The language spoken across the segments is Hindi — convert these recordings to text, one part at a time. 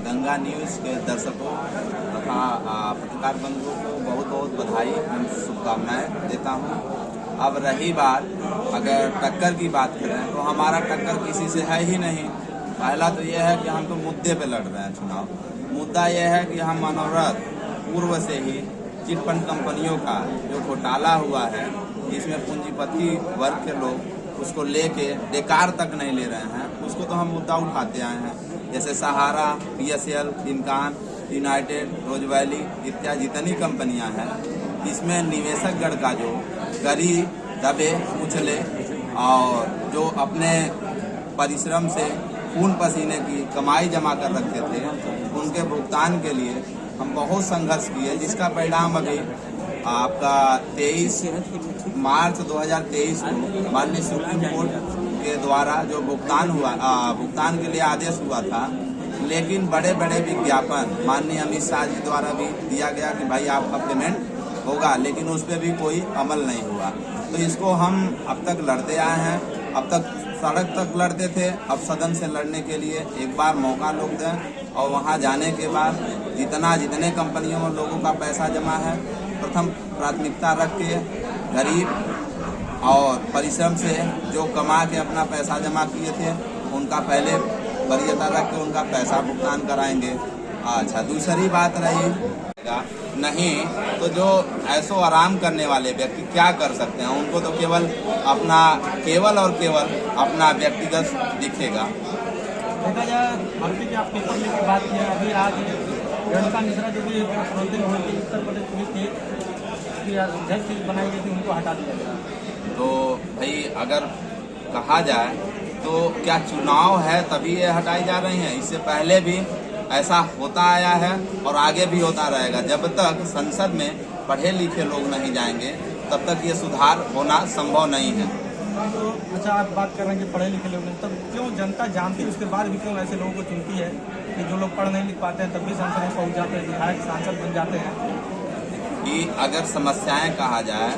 गंगा न्यूज़ के दर्शकों तथा पत्रकार बंधुओं को बहुत बहुत बधाई एवं शुभकामनाएं देता हूं। अब रही बात अगर टक्कर की बात करें तो हमारा टक्कर किसी से है ही नहीं। पहला तो यह है कि हम तो मुद्दे पे लड़ रहे हैं चुनाव। मुद्दा यह है कि हम मनोरथ पूर्व से ही चिटफंड कंपनियों का जो घोटाला हुआ है, जिसमें पूंजीपति वर्ग के लोग उसको लेके बेकार तक नहीं ले रहे हैं, उसको तो हम मुद्दा उठाते आए हैं। जैसे सहारा, BSL, इनकान, यूनाइटेड, रोज वैली इत्यादि जितनी कंपनियां हैं, इसमें निवेशक गण का जो गरीब दबे कुचले और जो अपने परिश्रम से खून पसीने की कमाई जमा कर रखते थे, उनके भुगतान के लिए हम बहुत संघर्ष किए, जिसका परिणाम अभी आपका 23 मार्च 2023 को माननीय सुप्रीम कोर्ट के द्वारा जो भुगतान के लिए आदेश हुआ था, लेकिन बड़े बड़े विज्ञापन माननीय अमित शाह जी द्वारा भी दिया गया कि भाई आपका पेमेंट होगा, लेकिन उस पर भी कोई अमल नहीं हुआ। तो इसको हम अब तक लड़ते आए हैं। अब तक सड़क तक लड़ते थे, अब सदन से लड़ने के लिए एक बार मौका लोग दें और वहां जाने के बाद जितने कंपनियों में लोगों का पैसा जमा है, प्रथम प्राथमिकता रख के गरीब और परिश्रम से जो कमा के अपना पैसा जमा किए थे, उनका पहले वरीयता रख के उनका पैसा भुगतान कराएंगे। अच्छा, दूसरी बात रही नहीं तो जो ऐसो आराम करने वाले व्यक्ति क्या कर सकते हैं, उनको तो केवल अपना व्यक्तिगत दिखेगा। देखा जाए भर्ती की आप पेपर लेके बात किया, अभी आज रेणुका मिश्रा जो भी मुख्यमंत्री होने के उत्तर प्रदेश पुलिस की अध्यक्ष बनाई गई थी, उनको हटा दिया गया। तो भाई अगर कहा जाए तो क्या चुनाव है तभी ये हटाई जा रही हैं? इससे पहले भी ऐसा होता आया है और आगे भी होता रहेगा। जब तक संसद में पढ़े लिखे लोग नहीं जाएंगे, तब तक ये सुधार होना संभव नहीं है। तो अच्छा, आप बात कर रहे हैं कि पढ़े लिखे लोग, तब क्यों जनता जानती है उसके बाद भी क्यों ऐसे लोगों को चुनती है कि जो लोग पढ़ नहीं लिख पाते हैं तब भी संसद में पहुंच जाते हैं, विधायक सांसद बन जाते हैं? कि अगर समस्याएं कहा जाए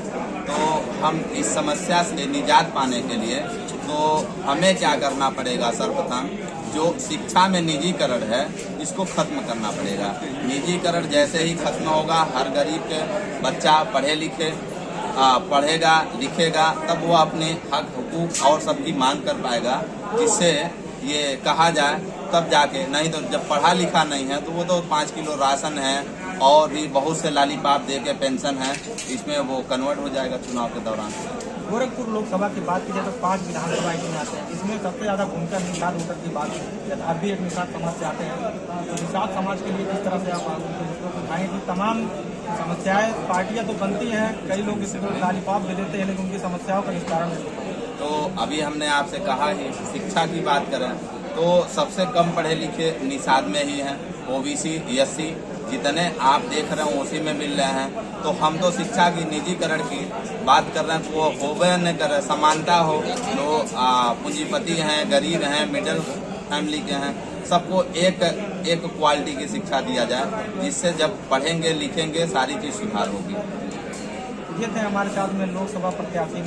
तो हम इस समस्या से निजात पाने के लिए तो हमें क्या करना पड़ेगा? सर्वप्रथम जो शिक्षा में निजीकरण है, इसको खत्म करना पड़ेगा। निजीकरण जैसे ही खत्म होगा, हर गरीब के बच्चा पढ़े लिखे पढ़ेगा लिखेगा, तब वो अपने हक हुकूक और सबकी मांग कर पाएगा, जिससे ये कहा जाए तब जाके। नहीं तो जब पढ़ा लिखा नहीं है तो वो तो 5 किलो राशन है और भी बहुत से लालीपाप दे के पेंशन है, इसमें वो कन्वर्ट हो जाएगा चुनाव के दौरान। गोरखपुर लोकसभा की बात की जाए तो 5 विधानसभा इसमें आते हैं, इसमें सबसे ज़्यादा भूमिका निषाद वोटर की बात है। आप भी एक निषाद समाज से आते हैं, तो निषाद समाज के लिए किस तरह से आप उठाएंगे कि तमाम समस्याएं, पार्टियां तो बनती हैं, कई लोग इसको लालीपाप दे देते हैं, लेकिन उनकी समस्याओं का निस्तारण नहीं होता। तो अभी हमने आपसे कहा ही, शिक्षा की बात करें तो सबसे कम पढ़े लिखे निषाद में ही हैं। OBC SC जितने आप देख रहे हैं उसी में मिल रहे हैं। तो हम तो शिक्षा की निजीकरण की बात कर रहे हैं, तो वो होवे न करे, समानता हो। जो पूंजीपति हैं, गरीब हैं, मिडिल फैमिली के हैं, सबको एक क्वालिटी की शिक्षा दिया जाए, जिससे जब पढ़ेंगे लिखेंगे सारी चीज़ सुधार होगी। ये थे हमारे साथ में लोकसभा प्रत्याशी